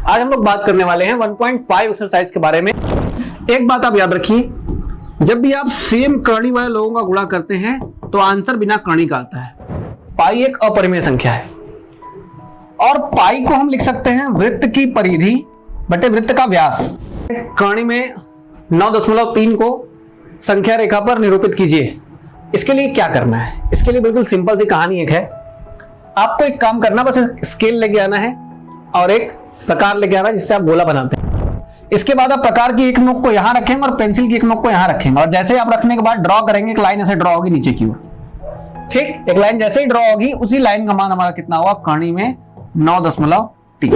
आज हम लोग बात करने वाले हैं 1.5 एक्सरसाइज के बारे में। एक बात आप याद रखिए, जब भी आप सेम करनी वाले लोगों का गुणा करते हैं तो आंसर बिना करनी का आता है। पाई एक अपरिमेय संख्या है और पाई को हम लिख सकते हैं वृत्त की परिधि बटे वृत्त का व्यास। करनी में 9.3 को संख्या रेखा पर निरूपित कीजिए। इसके लिए क्या करना है? इसके लिए बिल्कुल सिंपल सी कहानी एक है। आपको एक काम करना, बस स्केल लेके आना है और एक प्रकार लेके आना है जिससे आप गोला बनाते हैं। इसके बाद आप प्रकार की एक नोक को यहां रखेंगे और पेंसिल की एक नोक को यहां रखेंगे और जैसे ही आप रखने के बाद ड्रॉ करेंगे, एक लाइन ऐसे ड्रॉ होगी नीचे की ओर। ठीक, एक लाइन जैसे ही ड्रॉ होगी उसी लाइन का मान हमारा कितना हुआ? करनी में 9.3।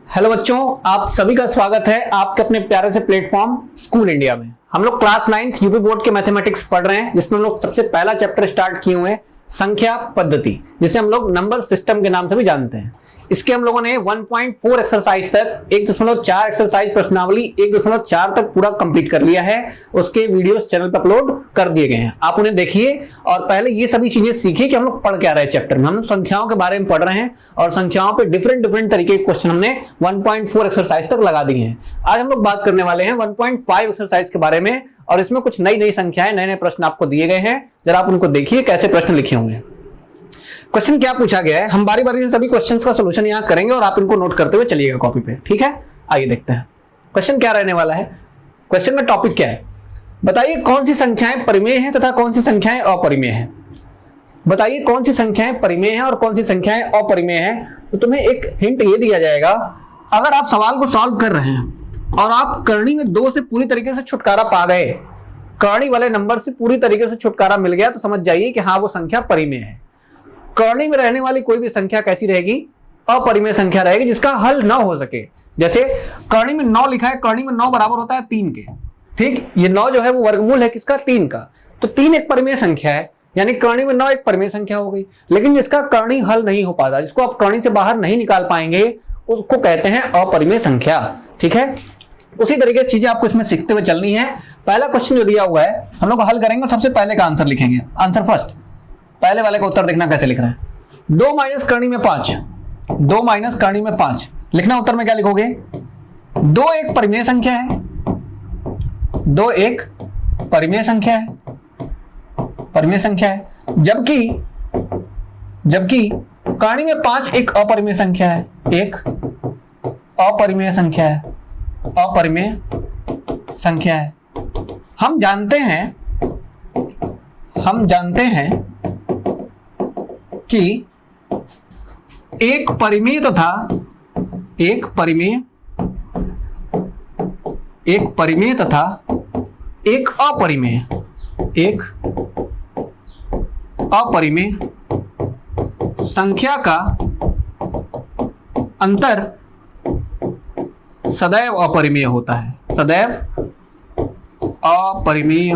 हेलो बच्चों, आप सभी का स्वागत है आपके अपने प्यारे से प्लेटफॉर्म स्कूल इंडिया में। हम लोग क्लास 9th यूपी बोर्ड के मैथमेटिक्स पढ़ रहे हैं, जिसमें हम लोग सबसे पहला चैप्टर स्टार्ट किए हुए हैं संख्या पद्धति, जिसे हम लोग नंबर सिस्टम के नाम से भी जानते हैं। इसके हम लोगों ने 1.4 एक्सरसाइज तक 1.4 एक्सरसाइज प्रश्नावली 1.4 तक पूरा कंप्लीट कर लिया है। उसके वीडियोस चैनल पर अपलोड कर दिए गए हैं, आप उन्हें देखिए और पहले ये सभी चीजें सीखिए कि हम लोग पढ़ क्या रहे हैं चैप्टर में। हम संख्याओं के बारे में पढ़ रहे हैं और संख्याओं पे डिफरेंट तरीके के क्वेश्चन हमने 1.4 एक्सरसाइज तक लगा दिए हैं। आज हम लोग बात करने वाले हैं 1.5 एक्सरसाइज के बारे में और इसमें कुछ नई संख्याएं, नए प्रश्न आपको दिए गए हैं। जरा आप उनको देखिए कैसे प्रश्न लिखे हुए हैं। क्वेश्चन क्या पूछा गया है, हम बारी बारी से सभी क्वेश्चंस का सॉल्यूशन यहां करेंगे और आप इनको नोट करते हुए चलिएगा कॉपी पे। ठीक है, आइए देखते हैं क्वेश्चन क्या रहने वाला है। क्वेश्चन में टॉपिक क्या है? बताइए कौन सी संख्याएं परिमेय हैं तथा कौन सी संख्याएं अपरिमेय हैं। बताइए कौन सी संख्याएं परिमेय हैं और कौन सी संख्याएं अपरिमेय हैं। तो तुम्हें एक हिंट ये दिया जाएगा, अगर आप सवाल को सॉल्व कर रहे हैं और आप करनी में 2 से पूरी तरीके से छुटकारा पा गए, करनी वाले नंबर से पूरी तरीके से छुटकारा मिल गया, तो समझ जाइए कि हाँ वो संख्या परिमेय है। करनी में रहने वाली कोई भी संख्या कैसी रहेगी? अपरिमेय संख्या रहेगी जिसका हल ना हो सके। जैसे करनी में 9 लिखा है, करनी में 9 बराबर होता है 3 के। ठीक, ये 9 जो है वो वर्गमूल है किसका? 3 का। तो 3 एक परिमेय संख्या है, यानी करनी में 9 एक परिमेय संख्या हो गई। लेकिन जिसका करनी हल नहीं हो पाता, जिसको आप करनी से बाहर नहीं निकाल पाएंगे, उसको कहते हैं अपरिमेय संख्या। ठीक है, उसी तरीके से चीजें आपको इसमें सीखते हुए चलनी है। पहला क्वेश्चन जो दिया हुआ है हम लोग हल करेंगे और सबसे पहले का आंसर लिखेंगे। आंसर फर्स्ट, पहले वाले का उत्तर देखना कैसे लिख रहे हैं। 2 माइनस करनी में 5, 2 माइनस करनी में 5 लिखना। उत्तर में क्या लिखोगे? 2 एक परिमेय संख्या है, 2 एक परिमेय संख्या है, परिमेय संख्या है। जबकि करनी में 5 एक अपरिमेय संख्या है, एक अपरिमेय संख्या है, अपरिमेय संख्या है। हम जानते हैं कि एक परिमेय तथा एक अपरिमेय संख्या का अंतर सदैव अपरिमेय होता है, सदैव अपरिमेय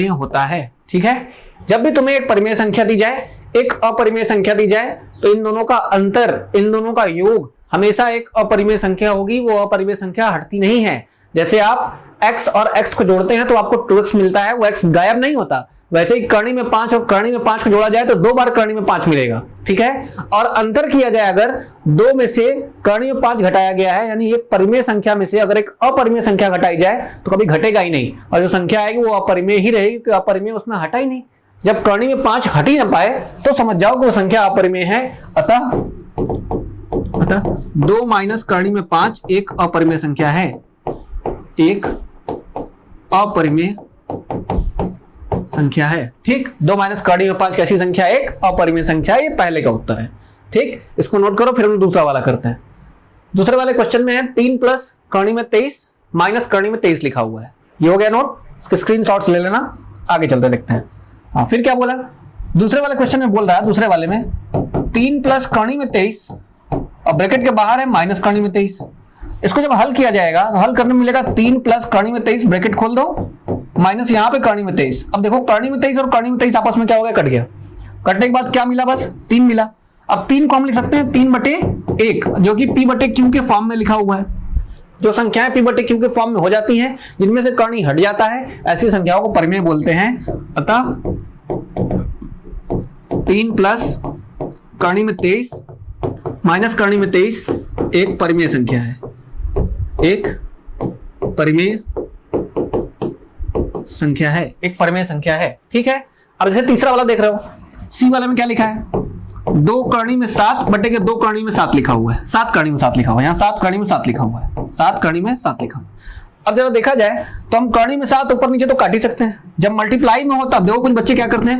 होता है। ठीक है, जब भी तुम्हें एक परिमेय संख्या दी जाए, एक अपरिमेय संख्या दी जाए, तो इन दोनों का अंतर, इन दोनों का योग हमेशा एक अपरिमेय संख्या होगी। वो अपरिमेय संख्या हटती नहीं है। जैसे आप x और x को जोड़ते हैं तो आपको 2x मिलता है, वो x गायब नहीं होता। वैसे ही करनी में 5 और करनी में 5 को जोड़ा जाए तो 2 बार करनी में 5 मिलेगा। ठीक है, और अंतर किया जाए, अगर 2 में से करनी में 5 घटाया गया है, यानी एक परिमेय संख्या में से अगर एक अपरिमेय संख्या घटाई जाए तो कभी घटेगा ही नहीं, और जो संख्या आएगी वो अपरिमेय ही रहेगी, क्योंकि अपरिमेय उसमें हटा ही नहीं। जब करनी में 5 हट ही ना पाए तो समझ जाओ कि वो संख्या अपरिमेय है। अतः 2 माइनस करनी में 5 एक अपरिमेय संख्या है, एक अपरिमेय संख्या है। ठीक, 2 माइनस करनी में 5 कैसी संख्या? एक अपरिमेय संख्या। ये पहले का उत्तर है। ठीक, इसको नोट करो, फिर हम दूसरा वाला करते हैं। दूसरे वाले क्वेश्चन में है 3 प्लस करनी में 23 माइनस करनी में 23 लिखा हुआ है। ये हो गया नोट, इसके स्क्रीनशॉट्स ले लेना। आगे चलते देखते हैं। हाँ, फिर क्या बोला? दूसरे वाले क्वेश्चन में बोल रहा है, दूसरे वाले में 3 प्लस करनी में 23 और ब्रैकेट के बाहर है माइनस करनी में 23। इसको जब हल किया जाएगा तो हल करने में मिलेगा 3 प्लस करनी में 23, ब्रैकेट खोल दो, माइनस यहाँ पे करनी में 23। अब देखो करनी में 23 और करनी में 23 आपस में क्या हो गया? कट गया। कटने के बाद क्या मिला? बस 3 मिला। अब 3 को हम लिख सकते हैं 3/1, जो कि p/q के फॉर्म में लिखा हुआ है। जो संख्याएं p/q के फॉर्म में हो जाती हैं, जिनमें से करनी हट जाता है, ऐसी संख्याओं को परिमेय बोलते हैं। अतः 3 प्लस करनी में 23 माइनस करणी में 23 एक परिमेय संख्या है, एक परिमेय संख्या है, एक परिमेय संख्या है। ठीक है। अब जैसे तीसरा वाला देख रहे हो, सी वाले में क्या लिखा है, 2 करणी में 7 बटे के 2 करणी में 7 लिखा हुआ है, 7 करणी में 7 लिखा हुआ है, यहाँ 7 करणी में 7 लिखा हुआ है, 7 करणी में 7 लिखा हुआ है। अब जरा देखा जाए तो हम करणी में 7 ऊपर नीचे तो काट ही सकते हैं, जब मल्टीप्लाई में होता देखो कुछ बच्चे क्या करते हैं,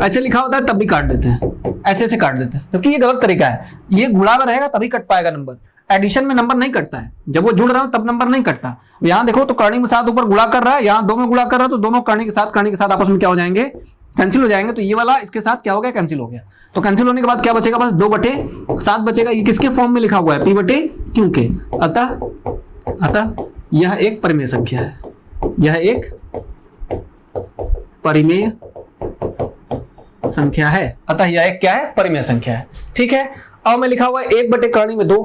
ऐसे लिखा होता है तब भी काट देते हैं, ऐसे ऐसे काट देते हैं, क्योंकि ये गलत तरीका है। ये गुणा में रहेगा तभी कट पाएगा नंबर, एडिशन में नंबर नहीं कटता है, जब वो जुड़ रहा है तब नंबर नहीं कटता। यहाँ देखो तो करणी में 7 ऊपर गुणा कर रहा है, यहाँ 2 में गुणा कर रहा है, तो दोनों करणी के साथ आपस में क्या हो जाएंगे, कैंसिल हो जाएंगे। तो ये वाला इसके साथ क्या हो गया, कैंसिल हो गया। तो कैंसिल होने के बाद क्या बचेगा, बस 2/7 बचेगा। ये किसके फॉर्म में लिखा हुआ है, P/Q के। अतः यह एक परिमेय संख्या है, यह एक परिमेय संख्या है। अतः यह एक क्या है, परिमेय संख्या है। ठीक है। अब मैं लिखा हुआ है 1/करणी में 2,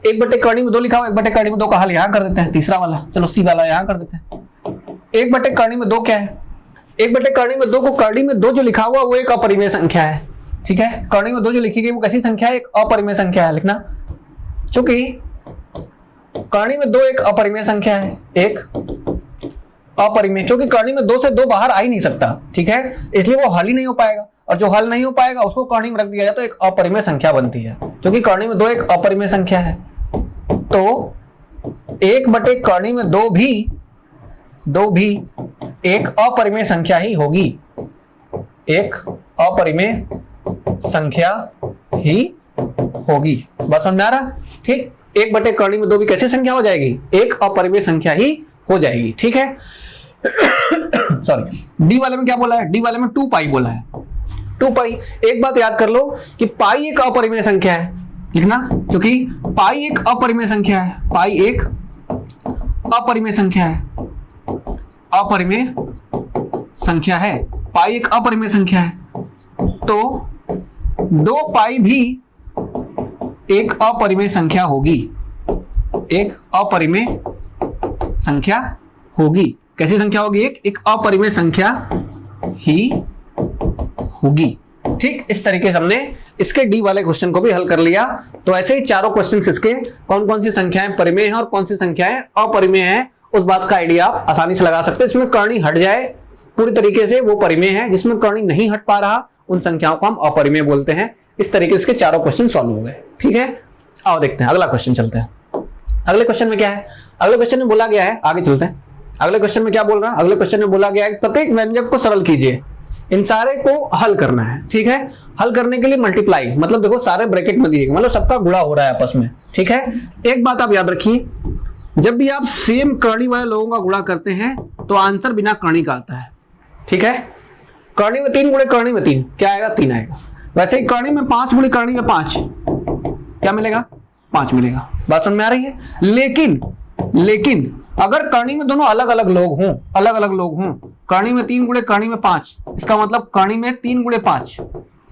1/करणी में 2 लिखा हुआ है, 1/करणी में 2 का हल यहां कर देते हैं, तीसरा वाला, चलो सी वाला यहां कर देते हैं। 1/करणी में 2 क्या है, 1/करणी में 2 को करणी में 2 जो लिखा हुआ वो एक अपरिमेय संख्या है। ठीक है। करणी में 2 जो लिखी गई वो कैसी संख्या है, एक अपरिमेय संख्या है लिखना, क्योंकि करणी में 2 एक अपरिमेय संख्या है, एक अपरिमेय, क्योंकि करणी में 2 से 2 बाहर आ ही नहीं सकता। ठीक है। इसलिए वो हल ही नहीं हो पाएगा, और जो हल नहीं हो पाएगा उसको करणी में रख दिया जाए तो एक अपरिमेय संख्या बनती है, क्योंकि करणी में 2 एक अपरिमेय संख्या है। तो 1/करणी में 2 भी एक अपरिमेय संख्या ही होगी, एक अपरिमेय संख्या ही होगी। बात समझ में आ रहा। ठीक। 1/करणी में 2 भी कैसी संख्या हो जाएगी, एक अपरिमेय संख्या ही हो जाएगी। ठीक है। सॉरी, डी वाले में क्या बोला है, डी वाले में 2 पाई बोला है, 2 पाई। एक बात याद कर लो कि पाई एक अपरिमेय संख्या है लिखना, क्योंकि पाई एक अपरिमेय संख्या है, पाई एक अपरिमेय संख्या है, अपरिमेय संख्या है, पाई एक अपरिमेय संख्या है। तो 2 पाई भी एक अपरिमेय संख्या होगी, एक अपरिमेय संख्या होगी। कैसी संख्या होगी, एक अपरिमेय संख्या ही होगी। ठीक। इस तरीके से हमने इसके डी वाले क्वेश्चन को भी हल कर लिया। तो ऐसे ही चारों क्वेश्चन इसके कौन कौन सी संख्याएं परिमेय हैं और कौन सी संख्याएं अपरिमेय हैं, उस बात का आइडिया आप आसानी से लगा सकते हैं। इसमें करणी हट जाए पूरी तरीके से वो परिमेय है, जिसमें करणी नहीं हट पा रहा उन संख्याओं को हम अपरिमेय बोलते हैं। इस तरीके से चारों क्वेश्चन सॉल्व हो गए। ठीक है। आओ देखते हैं अगला क्वेश्चन, चलते हैं। अगले क्वेश्चन में क्या है, अगले क्वेश्चन में बोला गया है, आगे चलते हैं। अगले क्वेश्चन में क्या बोल रहा है, अगले क्वेश्चन में बोला गया है प्रत्येक व्यंजक को सरल कीजिए, इन सारे को हल करना है। ठीक है। हल करने के लिए मल्टीप्लाई, मतलब देखो सारे ब्रैकेट में दिए, मतलब सबका गुणा हो रहा है आपस में। ठीक है। एक बात आप याद रखिए, जब भी आप सेम करणी वाले लोगों का गुणा करते हैं तो आंसर बिना करणी का आता है। ठीक है। करणी में 3 गुणे करणी में 3 क्या आएगा, 3 आएगा। वैसे ही करणी में 5 गुणे करणी में 5 क्या मिलेगा, 5 मिलेगा। बात समझ में आ रही है। लेकिन अगर करणी में दोनों अलग अलग लोग हों, करणी में 3 गुणे करणी में 5, इसका मतलब करणी में 3 गुणे 5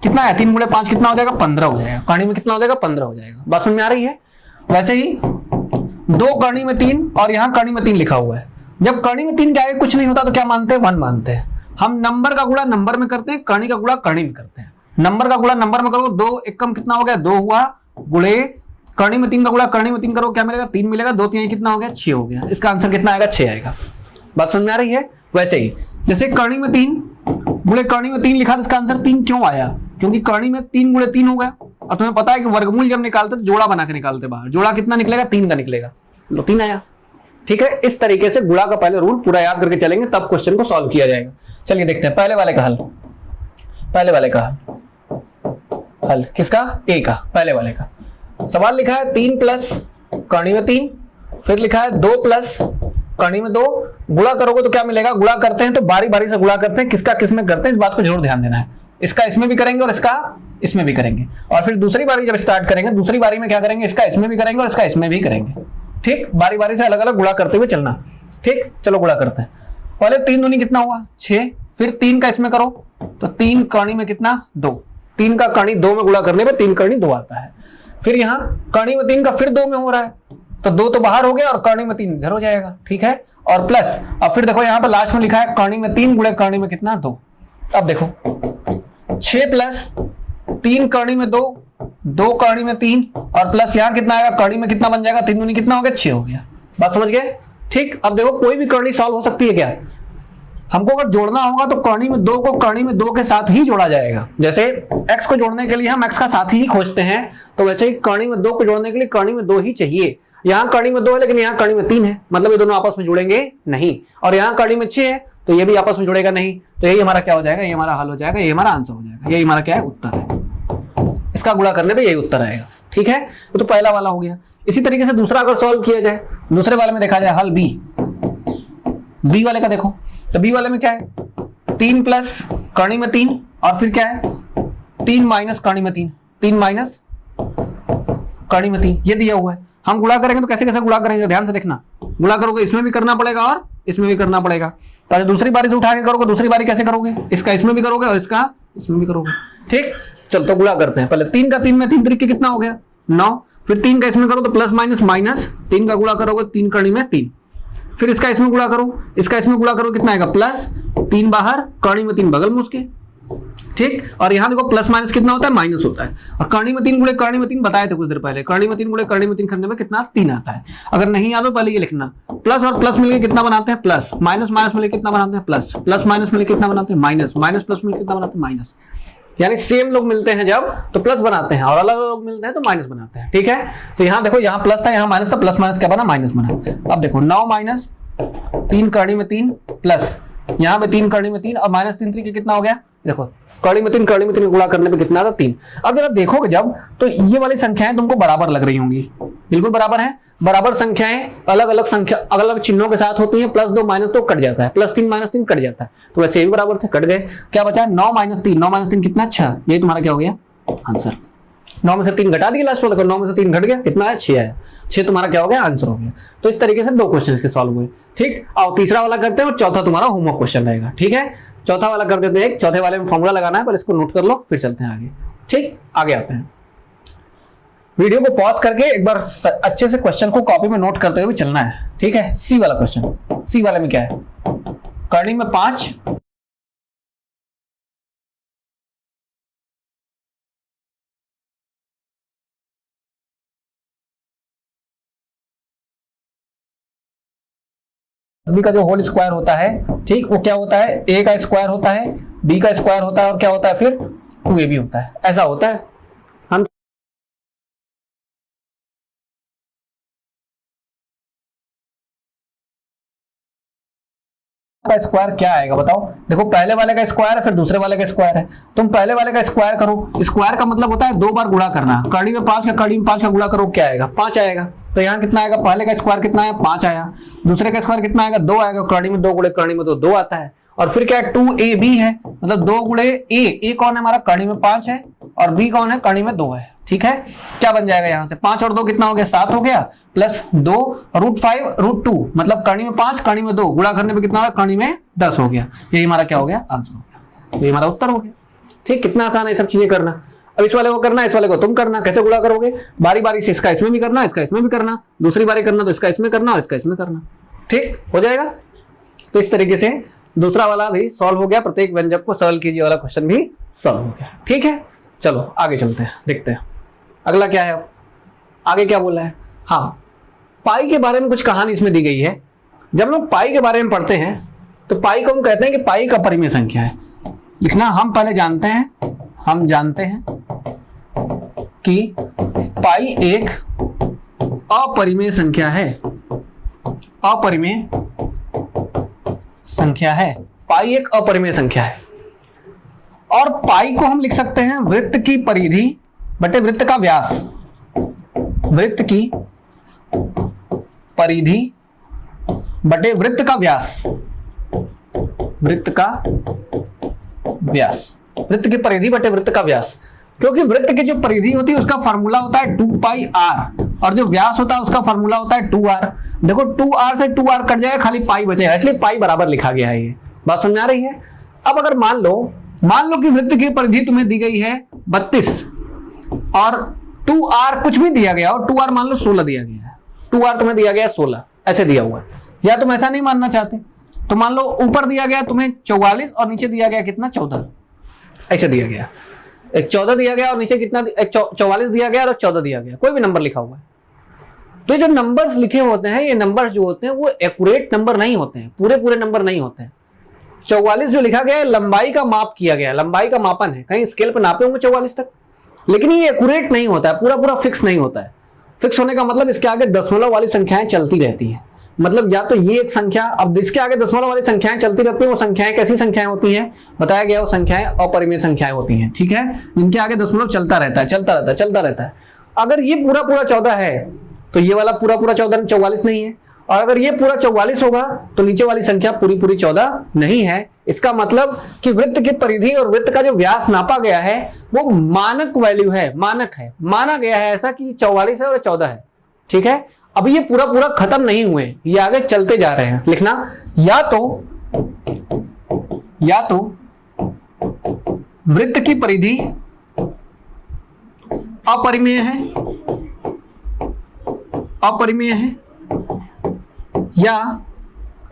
कितना है, 3 गुणे 5 कितना हो जाएगा, 15 हो जाएगा। करणी में कितना हो जाएगा, 15 हो जाएगा। बात समझ में आ रही है। वैसे ही 2 करणी में 3 और यहाँ करणी में 3 लिखा हुआ है। जब करणी में 3 के आगे कुछ नहीं होता तो क्या मानते हैं, 1 मानते हैं। हम नंबर का गुणा नंबर में करते हैं, करणी का गुणा करणी में करते हैं। नंबर का गुणा नंबर में करो, 2 एकम कितना हो गया, 2 हुआ, गुणे करणी में 3 का गुणा करणी में 3 करो, क्या मिलेगा, 3 मिलेगा। 2 3 कितना हो गया, 6 हो गया। इसका आंसर कितना आएगा, 6 आएगा। बात समझ में आ रही है। वैसे ही जैसे करणी में 3 गुणे करणी में 3 लिखा था, इसका आंसर 3 क्यों आया, क्योंकि करणी में 3 गुणे 3 हो गया। और तुम्हें पता है कि वर्गमूल जब निकालते तो जोड़ा बना के निकालते, बाहर जोड़ा कितना निकलेगा, 3 का निकलेगा, लो 3 आया। ठीक है। इस तरीके से गुणा का पहले रूल पूरा याद करके चलेंगे, तब क्वेश्चन को सॉल्व किया जाएगा। चलिए देखते हैं पहले वाले का हल। पहले वाले का हल किसका, ए का, पहले वाले का। सवाल लिखा है 3 प्लस करणी में 3, फिर लिखा है 2 प्लस करणी में 2। गुणा करोगे तो क्या मिलेगा, गुणा करते हैं तो बारी बारी से गुणा करते हैं, किसका किसमें करते हैं, इस बात को जरूर ध्यान देना है। इसका इसमें भी करेंगे और इसका इसमें भी करेंगे, और फिर दूसरी बारी जब स्टार्ट करेंगे, दूसरी बारी में क्या करेंगे, इसका इसमें भी करेंगे और इसका इसमें भी करेंगे। ठीक। बारी बारी से अलग अलग गुणा करते हुए चलना। ठीक। चलो गुणा करते हैं। पहले 3 दूनी कितना हुआ, 6, फिर 3 का इसमें करो तो 3 करणी में कितना, 2। 3 का करणी 2 में गुणा करने पे 3 करणी 2 आता है। फिर यहाँ करणी में 3 का फिर 2 में हो रहा है, तो 2 तो बाहर हो गया और करणी में 3 इधर हो जाएगा। ठीक है। और प्लस अब फिर देखो यहाँ पर लास्ट में लिखा है करणी में 3 गुणे करणी में कितना, 2। अब देखो 6 प्लस 3 करणी में 2 2 करणी में 3 और प्लस यहाँ कितना आएगा, करणी में कितना बन जाएगा, 3 दूनी कितना हो गया, 6 हो गया। बात समझ गए? ठीक। अब देखो कोई भी करणी सॉल्व हो सकती है क्या, हमको अगर जोड़ना होगा तो करणी में 2 को करणी में 2 के साथ ही जोड़ा जाएगा। जैसे x को जोड़ने के लिए हम x का साथी ही खोजते हैं, तो वैसे ही करणी में 2 को जोड़ने के लिए करणी में 2 ही चाहिए। यहाँ करणी में 2 है लेकिन यहाँ करणी में 3 है, मतलब ये दोनों आपस में जुड़ेंगे नहीं। और यहाँ करणी में 6 है तो ये भी आपस में जुड़ेगा नहीं। तो यही हमारा क्या हो जाएगा, ये हमारा हल हो जाएगा, ये हमारा आंसर हो जाएगा, यही हमारा क्या है, उत्तर है। इसका गुणा करने पे यही उत्तर आएगा। ठीक है, तो पहला वाला हो गया। इसी तरीके से दूसरा अगर सॉल्व किया जाए, दूसरे वाले में देखा जाए हल बी वाले का देखो, तो बी वाले में क्या है, 3 प्लस करणी में 3 और फिर क्या है 3 माइनस करणी में 3, 3 माइनस करणी में 3, ये दिया हुआ है। हम गुणा करेंगे तो कैसे कैसे गुणा करेंगे, ध्यान से देखना। गुणा करोगे इसमें भी करना पड़ेगा और इसमें भी करना पड़ेगा। तो दूसरी बारी से उठा के करोगे, दूसरी बारी कैसे करोगे, इसका इसमें भी करोगे और इसका इसमें भी करोगे। ठीक, चल तो गुणा करते हैं। पहले 3 का 3 में 3 तरीके कितना हो गया 9, फिर 3 का इसमें करो तो प्लस माइनस माइनस, 3 का गुणा करोगे 3 करणी में 3, फिर इसका इसमें गुणा करो, इसका इसमें गुणा करो, कितना आएगा प्लस, 3 बाहर करणी में 3 बगल में उसके। ठीक, और यहां देखो प्लस माइनस कितना होता है, माइनस होता है। और करणी में 3 गुणे करणी में 3 बताए थे कुछ देर पहले, करणी में 3 गुणे करणी में 3 करने में कितना 3 आता है। अगर नहीं याद हो पहले ये लिखना, प्लस और प्लस मिलकर कितना बनाते हैं प्लस, माइनस माइनस मिलकर कितना बनाते हैं प्लस, प्लस माइनस मिलकर कितना बनाते हैं माइनस, माइनस प्लस मिलकर कितना बनाते हैं माइनस। यानी सेम लोग मिलते हैं जब तो प्लस बनाते हैं और अलग अलग लोग मिलते हैं तो माइनस बनाते हैं। ठीक है, तो यहाँ देखो यहाँ प्लस था यहाँ माइनस था, प्लस माइनस क्या बना माइनस बना। अब देखो 9 माइनस 3 करणी में 3 प्लस यहाँ पे 3 करणी में 3 और माइनस 3 तरीके कितना हो गया, देखो करणी में 3 गुणा करने पे कितना था 3। अब जब देखोगे जब तो ये वाली संख्याएं तुमको बराबर लग रही होंगी, बिल्कुल बराबर है। बराबर संख्याएं अलग अलग संख्या अलग अलग चिन्हों के साथ होती हैं, प्लस 2 माइनस 2 कट जाता है, प्लस 3 माइनस 3 कट जाता है, तो वैसे भी बराबर थे कट गए। क्या बचा 9 माइनस 3, 9 माइनस 3 कितना 6, ये तुम्हारा क्या हो गया आंसर। 9 में से 3 घटा दिया लास्ट वाला, देखो 9 में से 3 घट गया कितना है 6 आया, 6 तुम्हारा क्या हो गया आंसर हो गया। तो इस तरीके से 2 क्वेश्चन के सॉल्व हुए। ठीक, और तीसरा वाला करते हैं और चौथा तुम्हारा होमवर्क क्वेश्चन रहेगा। ठीक है, चौथा वाला कर देते हैं। एक चौथे वाले में फॉर्मूला लगाना है, पर इसको नोट कर लो फिर चलते हैं आगे। ठीक, आगे आते हैं। वीडियो को पॉज करके एक बार अच्छे से क्वेश्चन को कॉपी में नोट करते हुए चलना है। ठीक है, सी वाला क्वेश्चन, सी वाले में क्या है, करणी में 5 बी का जो होल स्क्वायर होता है, ठीक, वो क्या होता है ए का स्क्वायर होता है, बी का स्क्वायर होता है और क्या होता है फिर 2ab होता है, ऐसा होता है। हम का स्क्वायर क्या आएगा बताओ। देखो पहले वाले का स्क्वायर है फिर दूसरे वाले का स्क्वायर है, तुम पहले वाले का स्क्वायर करो, स्क्वायर का मतलब होता है 2 बार गुणा करना। करणी में 5 का करणी में 5 का गुणा करो, क्या आएगा 5 आएगा। तो यहाँ कितना आएगा, पहले का स्क्वायर कितना है 5 आया, दूसरे का स्क्वायर कितना आएगा 2 आएगा, करणी में 2 गुणे करणी में 2 आता है। और फिर क्या है 2ab है, मतलब 2 गुणे ए कौन है हमारा करणी में 5 है और बी कौन है करणी में 2 है। ठीक है, क्या बन जाएगा यहाँ से 5 और 2 कितना हो गया 7 हो गया, प्लस 2 √5 √2 मतलब करणी में 5 करणी में 2 गुणा करने पे कितना होगा करणी में 10 हो गया। यही हमारा क्या हो गया आंसर हो गया, ये हमारा उत्तर हो गया। ठीक, कितना आसान है सब चीजें करना। अब इस वाले को करना, इस वाले को तुम करना, कैसे गुणा करोगे बारी बारी से, इसका इसमें भी करना, इसका इसमें भी करना, दूसरी बारी करना तो इसका इसमें करना और इसका इसमें करना। ठीक हो जाएगा। तो इस तरीके से दूसरा वाला भी सॉल्व हो गया, प्रत्येक व्यंजक को सरल कीजिए वाला क्वेश्चन भी सॉल्व हो गया। ठीक है, चलो आगे चलते हैं, देखते हैं अगला क्या है। अब आगे क्या बोला है, हाँ पाई के बारे में कुछ कहानी इसमें दी गई है। जब लोग पाई के बारे में पढ़ते हैं तो पाई को हम कहते हैं कि पाई का अपरिमेय संख्या है। लिखना हम पहले जानते हैं, हम जानते हैं कि पाई एक अपरिमेय संख्या है, अपरिमेय संख्या है। पाई एक अपरिमेय संख्या है और पाई को हम लिख सकते हैं वृत्त की परिधि बटे वृत्त का व्यास, वृत्त की परिधि बटे वृत्त का व्यास, वृत्त का व्यास, वृत्त की परिधि बटे वृत्त का व्यास। क्योंकि वृत्त की जो परिधि होती है उसका फार्मूला होता है 2πr और जो व्यास होता है उसका फार्मूला होता है 2r। देखो 2r से 2r कट जाएगा, खाली पाई बचेगा, इसलिए पाई बराबर लिखा गया है। ये बात समझ आ रही है। अब अगर मान लो कि वृत्त की परिधि तुम्हें दी गई है 32 और 2r कुछ भी दिया गया और 2r मान लो 16 दिया गया है, 2r तुम्हें दिया गया 16 ऐसे दिया हुआ है, या तुम ऐसा नहीं मानना चाहते तो मान लो ऊपर दिया गया तुम्हें 44 और नीचे दिया गया कितना 14 ऐसे दिया गया। एक 14 दिया गया और नीचे कितना, एक 44 दिया गया और 14 दिया गया, कोई भी नंबर लिखा हुआ है। तो जो नंबर्स लिखे होते हैं, ये नंबर्स जो होते हैं वो एक्यूरेट नंबर नहीं होते हैं, पूरे पूरे नंबर नहीं होते हैं। 44 जो लिखा गया है लंबाई का माप किया गया, लंबाई का मापन है, कहीं स्केल पर नापे होंगे 44 तक, लेकिन ये एक्यूरेट नहीं होता है, पूरा पूरा फिक्स नहीं होता है। फिक्स होने का मतलब इसके आगे दशमलव वाली संख्याएं चलती रहती हैं, मतलब या तो ये एक संख्या, अब जिसके आगे दशमलव वाली संख्याएं चलती रहती है वो संख्याएं कैसी संख्याएं होती हैं, बताया गया वो संख्याएं अपरिमेय संख्याएं होती हैं, ठीक है, जिनके आगे दशमलव चलता रहता है, चलता रहता है, चलता रहता है। अगर ये पूरा पूरा 14 है तो ये वाला पूरा पूरा 14 44 नहीं है, और अगर ये पूरा 44 होगा तो नीचे वाली संख्या पूरी पूरी 14 नहीं है। इसका मतलब कि वृत्त की परिधि और वृत्त का जो व्यास नापा गया है वो मानक वैल्यू है, मानक है, माना गया है ऐसा कि 44 है और 14 है, ठीक है। अब ये पूरा पूरा खत्म नहीं हुए, ये आगे चलते जा रहे हैं। लिखना या तो वृत्त की परिधि अपरिमेय है, अपरिमेय है, या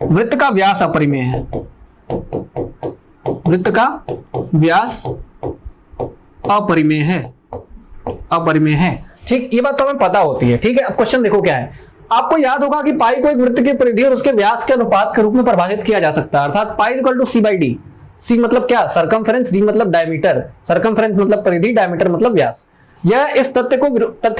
वृत्त का व्यास अपरिमेय है, वृत्त का व्यास अपरिमेय है, अपरिमेय है, ठीक। ये बात तो हमें पता होती है, ठीक है। अब क्वेश्चन देखो क्या है, आपको याद होगा कि पाई को एक वृत्त की परिधि और उसके व्यास के अनुपात के रूप में परिभाषित किया जा सकता है, अर्थात pi equal to C by D. C मतलब क्या, सरकमफ्रेंस, डी मतलब डायमीटर, सरकमफ्रेंस मतलब परिधि, डायमीटर मतलब व्यास। यह इस तथ्य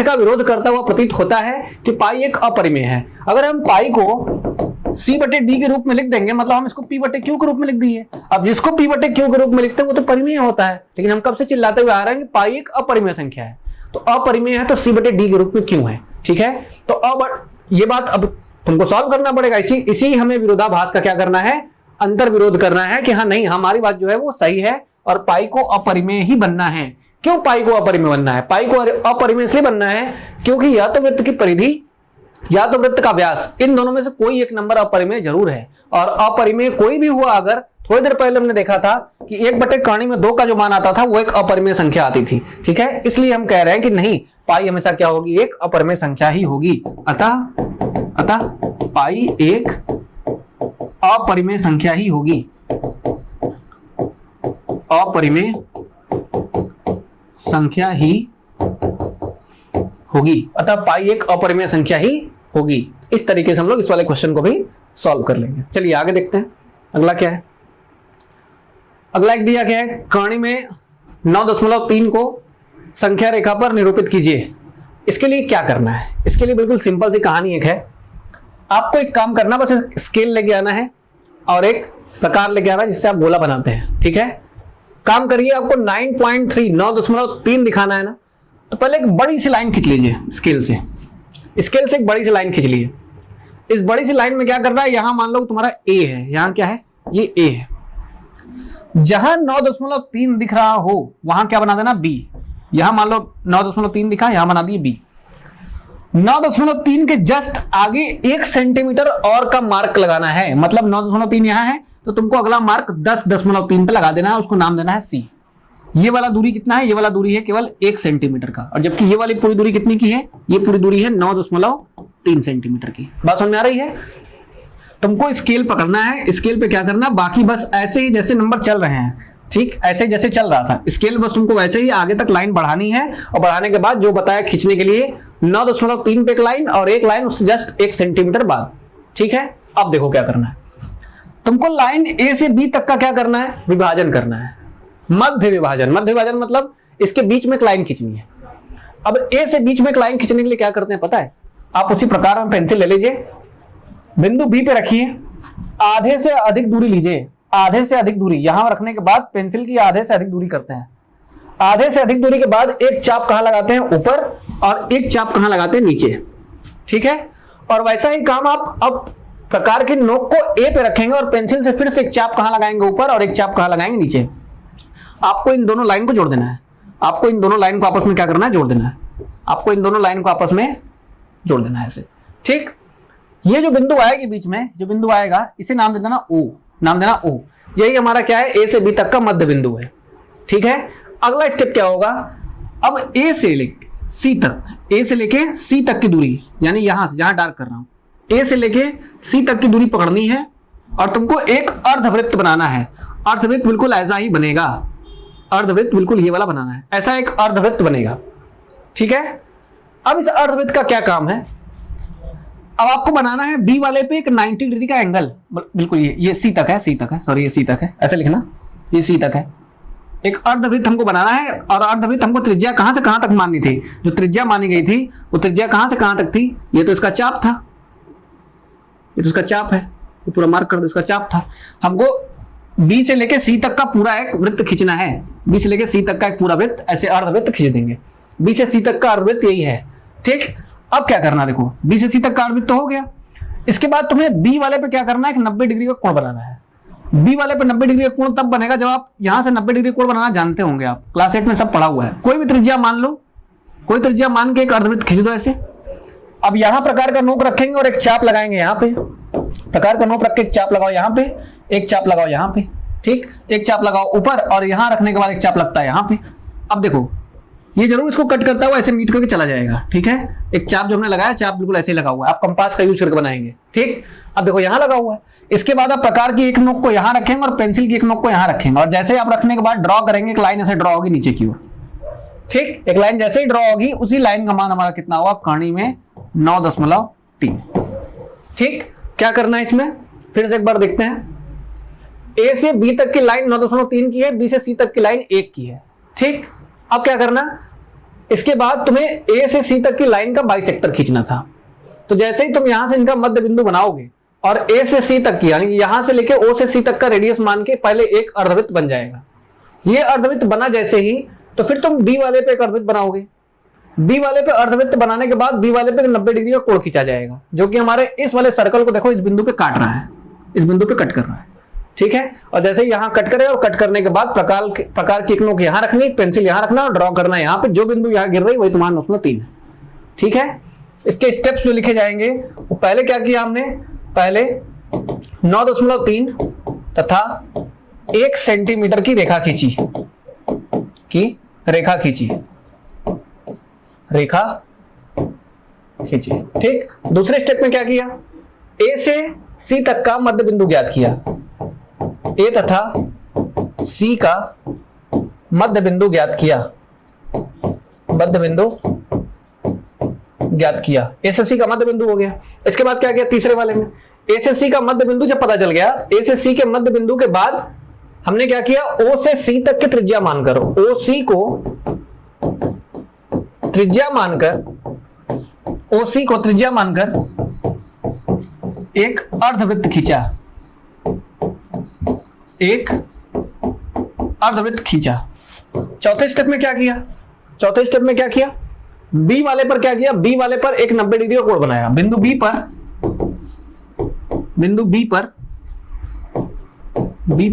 का विरोध करता हुआ प्रतीत होता है कि पाई एक अपरिमेय है। अगर हम पाई को सी बटे डी के रूप में लिख देंगे, मतलब हम इसको पी बटे क्यू के रूप में लिख दिए। अब जिसको पी बटे क्यू के रूप में लिखते हैं वो तो परिमेय होता है, लेकिन हम कब से चिल्लाते हुए आ रहे हैं कि पाई एक अपरिमेय संख्या है, तो अपरिमेय है तो सी बटे डी के रूप में क्यों है, ठीक है। तो अब ये बात अब तुमको सॉल्व करना पड़ेगा, इसी हमें विरोधाभास का क्या करना है, अंतर विरोध करना है कि हाँ नहीं हमारी बात जो है वो सही है और पाई को अपरिमेय ही बनना है। क्यों पाई को अपरिमेय बनना है, पाई को अपरिमेय इसलिए बनना है क्योंकि या तो वृत्त की परिधि या तो वृत्त का व्यास, इन दोनों में से कोई एक नंबर अपरिमेय जरूर है, और अपरिमेय कोई भी हुआ अगर, थोड़ी देर पहले हमने देखा था कि 1/2 में 2 का जो मान आता था वो एक अपरिमेय संख्या आती थी, ठीक है। इसलिए हम कह रहे हैं कि नहीं, पाई हमेशा क्या होगी, एक अपरिमेय संख्या ही होगी। अतः पाई एक अपरिमेय संख्या ही होगी, अपरिमेय संख्या ही होगी, अतः पाई एक अपरिमेय संख्या ही होगी। इस तरीके से हम लोग इस वाले क्वेश्चन को भी सॉल्व कर लेंगे। चलिए आगे देखते हैं अगला क्या है। अगला एक दिया गया है, कहानी में 9.3 को संख्या रेखा पर निरूपित कीजिए। इसके लिए क्या करना है, इसके लिए बिल्कुल सिंपल सी कहानी एक है। आपको एक काम करना, बस स्केल लेके आना है और एक प्रकार लेके आना जिससे आप गोला बनाते हैं, ठीक है। काम करिए, आपको 9.3 दिखाना है ना, तो पहले एक बड़ी सी लाइन खींच लीजिए स्केल से, स्केल से एक बड़ी सी लाइन खींच लीजिए। इस बड़ी सी लाइन में क्या करना है, यहां मान लो तुम्हारा ए है, यहां क्या है, ये ए है। जहां 9.3 दिख रहा हो वहां क्या बना देना, बी। यहां मान लो 9.3 दिखा, यहां बना दिए बी। 9.3 के जस्ट आगे 1 सेंटीमीटर और का मार्क लगाना है, मतलब 9.3 यहां है तो तुमको अगला मार्क 10.3 पे लगा देना है, उसको नाम देना है सी। ये वाला दूरी कितना है, ये वाला दूरी है केवल 1 सेंटीमीटर का, और जबकि ये वाली पूरी दूरी कितनी की है, ये पूरी दूरी है 9.3 सेंटीमीटर की। बात समझ में आ रही है। तुमको स्केल पकड़ना है, स्केल पे क्या करना, बाकी बस ऐसे ही जैसे नंबर चल रहे हैं, ठीक ऐसे जैसे चल रहा था स्केल, बस तुमको वैसे ही आगे तक लाइन बढ़ानी है, और बढ़ाने के बाद जो बताया खींचने के लिए 9.3 पे एक लाइन और एक लाइन उससे जस्ट 1 सेंटीमीटर बाद, ठीक है। अब देखो क्या करना है, तुमको लाइन ए से बी तक का क्या करना है, विभाजन करना है, मध्य विभाजन। मध्य विभाजन मतलब इसके बीच में एक लाइन खींचनी है। अब ए से बीच में एक लाइन खींचने के लिए क्या करते हैं पता है, आप उसी प्रकार में पेंसिल ले लीजिए, बिंदु बी पे रखिए, आधे से अधिक दूरी लीजिए, आधे से अधिक दूरी यहां रखने के बाद पेंसिल की आधे से अधिक दूरी करते हैं। आधे से अधिक दूरी के बाद एक चाप कहां लगाते हैं, ऊपर, और एक चाप कहां लगाते हैं, नीचे, ठीक है। और वैसा ही काम आप अब प्रकार की नोक को ए पे रखेंगे और पेंसिल से फिर से एक चाप कहां लगाएंगे, ऊपर, और एक चाप कहां लगाएंगे, नीचे। आपको इन दोनों लाइन को जोड़ देना है, आपको इन दोनों लाइन को आपस में क्या करना है, जोड़ देना है, आपको इन दोनों लाइन को आपस में जोड़ देना है ऐसे, ठीक। ये जो बिंदु आएगी बीच में, जो बिंदु आएगा इसे नाम दे देना ओ, नाम देना ओ। यही हमारा क्या है, ए से बी तक का मध्य बिंदु है, ठीक है। अगला स्टेप क्या होगा, अब ए से लेके सी तक, ए से लेके सी तक की दूरी, यानी यहां से, जहां डार्क कर रहा हूं, ए से लेके सी तक की दूरी पकड़नी है और तुमको एक अर्धवृत्त बनाना है। अर्धवृत्त बिल्कुल ऐसा ही बनेगा, अर्धवृत्त बिल्कुल ये वाला बनाना है, ऐसा एक अर्धवृत्त बनेगा। ठीक है, अब इस अर्धवृत्त का क्या काम है, अब आपको बनाना है बी वाले पे एक 90 डिग्री का एंगल, बिल्कुल ये सी तक है, सॉरी ये सी तक है, ऐसे लिखना, ये सी तक है। एक अर्धवृत्त हमको बनाना है और अर्धवृत्त हमको त्रिज्या कहां से कहां तक माननी थी, जो त्रिज्या मानी गई थी वो त्रिज्या कहां से कहां तक थी, ये तो इसका चाप था, ये तो इसका चाप है, ये पूरा मार्क कर दो, इसका चाप था। हमको बी से लेके सी तक का पूरा एक वृत्त खींचना है, बी से लेके सी तक का एक पूरा वृत्त, ऐसे अर्धवृत्त खींच देंगे। बी से सी तक का अर्धवृत्त यही है। ठीक, अब क्या करना, देखो बी से सी तक का अर्धवृत्त तो हो गया। इसके बाद तुम्हें बी वाले पे क्या करना है, एक 90 डिग्री का कोण बनाना है। बी वाले पे 90 डिग्री का कोण तब बनेगा जब आप यहां से 90 डिग्री कोण बनाना जानते होंगे, आप क्लास 8 में सब पढ़ा हुआ है। कोई भी त्रिज्या मान लो, कोई त्रिज्या मान के एक अर्धवृत्त खींच दो ऐसे। अब यहां प्रकार का नोक रखेंगे और एक चाप लगाएंगे यहाँ पे, प्रकार का नोक रख के एक चाप लगाओ यहाँ पे, एक चाप लगाओ यहाँ पे। ठीक, एक चाप लगाओ ऊपर और यहां रखने के बाद एक चाप लगता है यहाँ पे। अब देखो ये जरूर इसको कट करता हुआ ऐसे मीट करके चला जाएगा। ठीक है, एक चाप जो हमने लगाया, चाप बिल्कुल ऐसे ही लगा हुआ है, आप कंपास का यूज करके बनाएंगे। ठीक, अब देखो यहां लगा हुआ है। इसके बाद आप प्रकार की एक नोक को यहां रखेंगे और पेंसिल की एक नोक को यहां रखेंगे, और जैसे ही आप रखने के बाद ड्रॉ करेंगे, एक लाइन ऐसे ड्रॉ होगी नीचे की ओर। ठीक, एक लाइन जैसे ही ड्रॉ होगी, उसी लाइन का मान हमारा कितना होगा, कर्ण में 9.3। ठीक, क्या करना है इसमें, फिर से एक बार देखते हैं। ए से बी तक की लाइन 9.3 की है, बी से सी तक की लाइन 1 की है। ठीक, अब क्या करना, इसके बाद तुम्हें ए से सी तक की लाइन का बाइसेक्टर खींचना था। तो जैसे ही तुम यहां से इनका मध्य बिंदु बनाओगे और ए से सी तक की, यानी यहां से लेके ओ से सी तक का रेडियस मान के पहले एक अर्धवृत्त बन जाएगा। ये अर्धवृत्त बना जैसे ही, तो फिर तुम बी वाले पे एक अर्धवृत्त बनाओगे। बी वाले पे अर्धवृत्त बनाने के बाद बी वाले पे 90 डिग्री का कोण खींचा जाएगा, जो कि हमारे इस वाले सर्कल को देखो इस बिंदु पे काट रहा है, इस बिंदु पे कट कर रहा है। ठीक है, और जैसे ही यहां कट करेगा और कट करने के बाद प्रकार की एक नोक यहां रखनी, पेंसिल यहां रखना और ड्रॉ करना यहाँ पे, जो बिंदु यहां गिर रही वही तुम्हारा 9.3 है। ठीक है, इसके स्टेप्स जो लिखे जाएंगे, वो पहले क्या किया हमने, पहले 9.3 तथा 1 सेंटीमीटर की रेखा खींची, ठीक, दूसरे स्टेप में क्या किया, ए से सी तक का मध्य बिंदु ज्ञात किया, ए तथा सी का मध्य बिंदु ज्ञात किया, ए से सी का मध्य बिंदु हो गया। इसके बाद क्या किया, तीसरे वाले में ए से सी का मध्य बिंदु जब पता चल गया, ए से सी के मध्य बिंदु के बाद हमने क्या किया, ओ से सी तक की त्रिज्या मानकर, ओ सी को त्रिज्या मानकर एक अर्धवृत्त खींचा, चौथे स्टेप में क्या किया, बी वाले पर क्या किया, बी वाले पर एक 90 डिग्री का कोण बनाया, बिंदु बी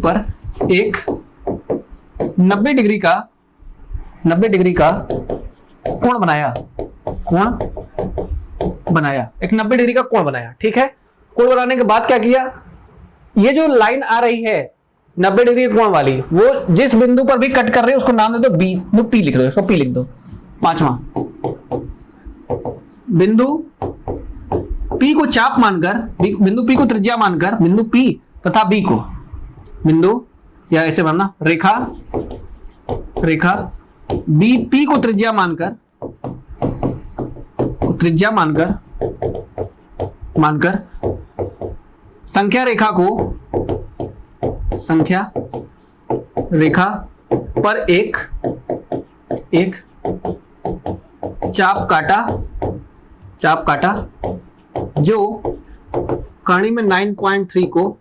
पर एक 90 डिग्री का कोण बनाया, एक 90 डिग्री का कोण बनाया। ठीक है, कोण बनाने के बाद क्या किया, ये जो लाइन आ रही है 90 डिग्री कोण वाली, वो जिस बिंदु पर भी कट कर रही है उसको नाम दे दो बी, पी लिख दो, इसको पी लिख दो। पांचवा, बिंदु पी को चाप मानकर, बिंदु पी को त्रिज्या मानकर, बिंदु पी तथा बी को, बिंदु या ऐसे बनना, रेखा बी पी को त्रिज्या मानकर संख्या रेखा पर एक चाप काटा जो कहानी में 9.3 को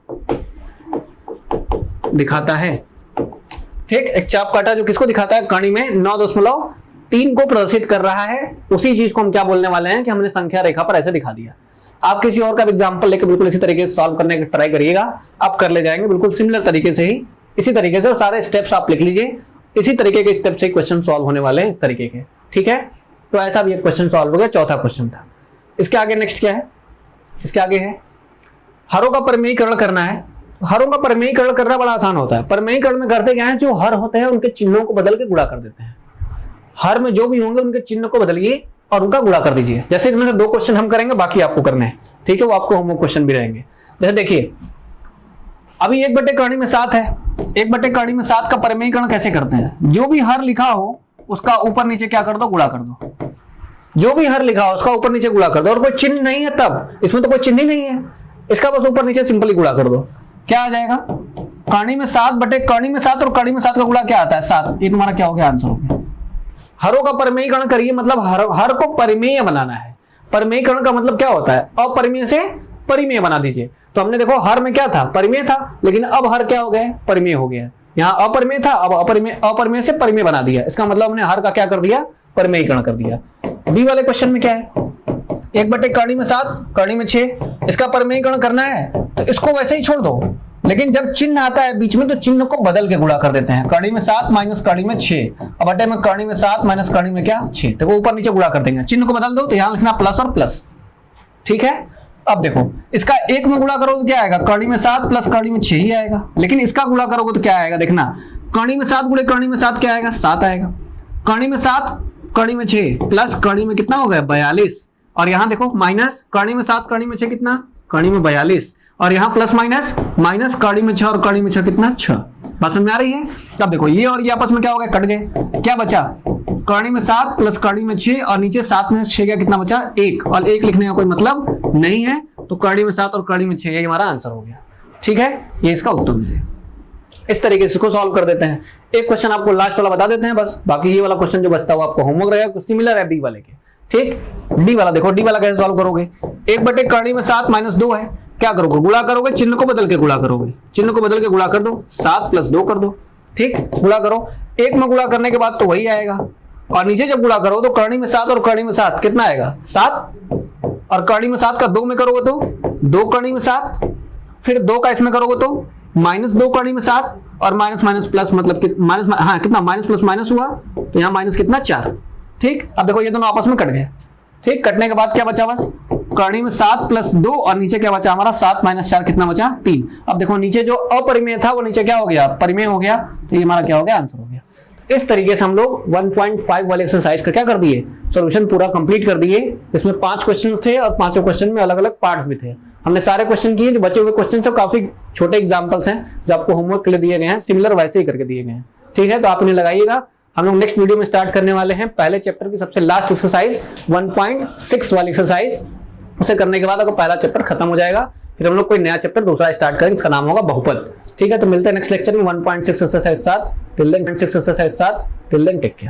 दिखाता है। ठीक, एक चाप काटा जो किसको दिखाता है, कहानी में 9.3 को प्रदर्शित कर रहा है। उसी चीज को हम क्या बोलने वाले हैं कि हमने संख्या रेखा पर ऐसे दिखा दिया। आप किसी और का एग्जांपल लेकर बिल्कुल इसी तरीके से सॉल्व करने का ट्राई करिएगा, आप कर ले जाएंगे बिल्कुल सिमिलर तरीके से ही, इसी तरीके से सारे स्टेप्स आप लिख लीजिए, इसी तरीके के स्टेप से क्वेश्चन सॉल्व होने वाले हैं इस तरीके के। ठीक है, तो ऐसा भी एक क्वेश्चन सॉल्व हो गया, चौथा क्वेश्चन था। इसके आगे नेक्स्ट क्या है, इसके आगे है हरों का परिमेयीकरण करना है। हरों का परिमेयीकरण करना बड़ा आसान होता है। परिमेयीकरण में करते क्या है, जो हर होते हैं उनके चिन्हों को बदल के गुणा कर देते हैं। हर में जो भी होंगे उनके चिन्ह को बदलिए और उनका गुणा कर दीजिए। जैसे इसमें से 2 क्वेश्चन हम करेंगे, बाकी आपको करने हैं। ठीक है, वो आपको होमवर्क क्वेश्चन भी रहेंगे। जैसे देखिए अभी 1/7 है, 1/7 का परिमेयीकरण कैसे करते हैं? जो भी हर लिखा हो उसका ऊपर नीचे क्या कर दो, गुणा कर दो। जो भी हर लिखा हो उसका ऊपर नीचे गुणा कर दो, और कोई चिन्ह नहीं है तब, इसमें तो कोई चिन्ह ही नहीं है, इसका बस ऊपर नीचे सिंपली गुणा कर दो। क्या आ जाएगा? कर्ण में 7 बटे कर्ण में 7, और कर्ण में 7 का गुणा क्या आता है? 7। ये तुम्हारा क्या हो गया? आंसर हो गया। हरों का परिमेयीकरण करिए, मतलब हर को परिमेय बनाना है। परिमेयीकरण का मतलब क्या होता है? अपरिमेय से परिमेय बना दीजिए। तो हमने देखो हर में क्या था? परिमेय था, लेकिन अब हर क्या हो गया? परिमेय हो गया। यहाँ अपरिमेय था, अब अपरिमेय से परिमेय बना दिया। इसका मतलब हमने हर का क्या कर दिया? परिमेयीकरण कर दिया। बी वाले क्वेश्चन में क्या है? 1/7 कर्ण में 6, इसका परिमेयीकरण करना है तो इसको वैसे ही छोड़ दो, लेकिन जब चिन्ह आता है बीच में तो चिन्ह को बदल के गुणा कर देते हैं। कर्ण में 7 माइनस कर्ण में 6, अब बटे में कर्ण में 7 माइनस कर्ण में क्या? 6। देखो ऊपर नीचे गुणा कर देंगे, चिन्ह को बदल दो तो यहाँ लिखना प्लस और प्लस। ठीक है, अब देखो इसका 1 में गुणा करोगे तो क्या आएगा? कर्ण में 7 प्लस कर्ण में 6 ही आएगा, लेकिन इसका गुणा करोगे तो क्या आएगा? देखना, कर्ण में 7 गुणे कर्ण में 7 क्या आएगा? 7 आएगा। कर्ण में 7 कर्ण में 6 प्लस कर्ण में कितना हो गया? 42, और यहाँ देखो माइनस कर्ण में 7 कर्ण में 6 कितना? कर्ण में 42, और यहाँ प्लस माइनस माइनस कर्ण में 6 और कर्ण में 6 कितना? 6। बात समझ में आ रही है? अब देखो ये और ये आपस में क्या हो गया? कट गए। क्या बचा? कर्ण में 7 प्लस कर्ण में 6, और नीचे 7 में 6 का कितना बचा? 1, और 1 लिखने का कोई मतलब नहीं है, तो कर्ण में 7 और कर्ण में 6 ये हमारा आंसर हो गया। ठीक है, ये इसका उत्तर मिले। इस तरीके से इसको सॉल्व कर देते हैं। एक क्वेश्चन आपको लास्ट वाला बता देते हैं बस, बाकी ये वाला क्वेश्चन जो बचता है वो आपको होमवर्क रहेगा, कुछ सिमिलर है डी वाले के। ठीक, डी वाला देखो, डी वाला कैसे सॉल्व करोगे? 1/7 माइनस 2 है, क्या करोगे? गुणा करोगे, चिन्ह को बदल के गुणा करोगे, चिन्ह को बदल के गुणा कर दो, 7 प्लस 2 कर दो। ठीक, गुणा करो, 1 में गुणा करने के बाद तो वही आएगा, और नीचे जब गुणा करो तो कर्ण में 7 और कर्ण में 7 कितना आएगा? 7, और कर्ण में 7 का 2 में करोगे तो 2 कर्ण में 7, फिर 2 का इसमें करोगे तो माइनस 2 कर्ण में 7, और माइनस माइनस प्लस मतलब माइनस, हाँ कितना? माइनस प्लस माइनस हुआ, तो यहाँ माइनस कितना? 4। ठीक, अब देखो ये दोनों आपस में कट गए। ठीक, कटने के बाद क्या बचा? बस कर्ण में 7 प्लस 2, और नीचे क्या बचा हमारा? 7 माइनस 4 कितना बचा? 3। अब देखो नीचे जो अपरिमेय था वो नीचे क्या हो गया? परिमेय हो गया, तो ये हमारा क्या हो गया? आंसर हो गया। इस तरीके से हम लोग 1.5 वाले एक्सरसाइज का क्या कर दिए? सॉल्यूशन पूरा कंप्लीट कर दिए। इसमें 5 क्वेश्चन थे, और 5 क्वेश्चन में अलग अलग पार्ट्स भी थे। हमने सारे क्वेश्चन किए, जो बचे हुए क्वेश्चन सब काफी छोटे एग्जांपल्स हैं जो आपको होमवर्क के लिए दिए गए हैं, सिमिलर वैसे ही करके दिए गए हैं। ठीक है, तो आप इन्हें लगाइएगा। हम लोग नेक्स्ट वीडियो में स्टार्ट करने वाले हैं पहले चैप्टर की सबसे लास्ट एक्सरसाइज 1.6 वाली एक्सरसाइज। उसे करने के बाद आपको पहला चैप्टर खत्म हो जाएगा, फिर हम लोग कोई नया चैप्टर दूसरा स्टार्ट करेंगे, इसका नाम होगा बहुपद। ठीक है, तो मिलते हैं नेक्स्ट लेक्चर में 1.6 exercise 7। Till then take care.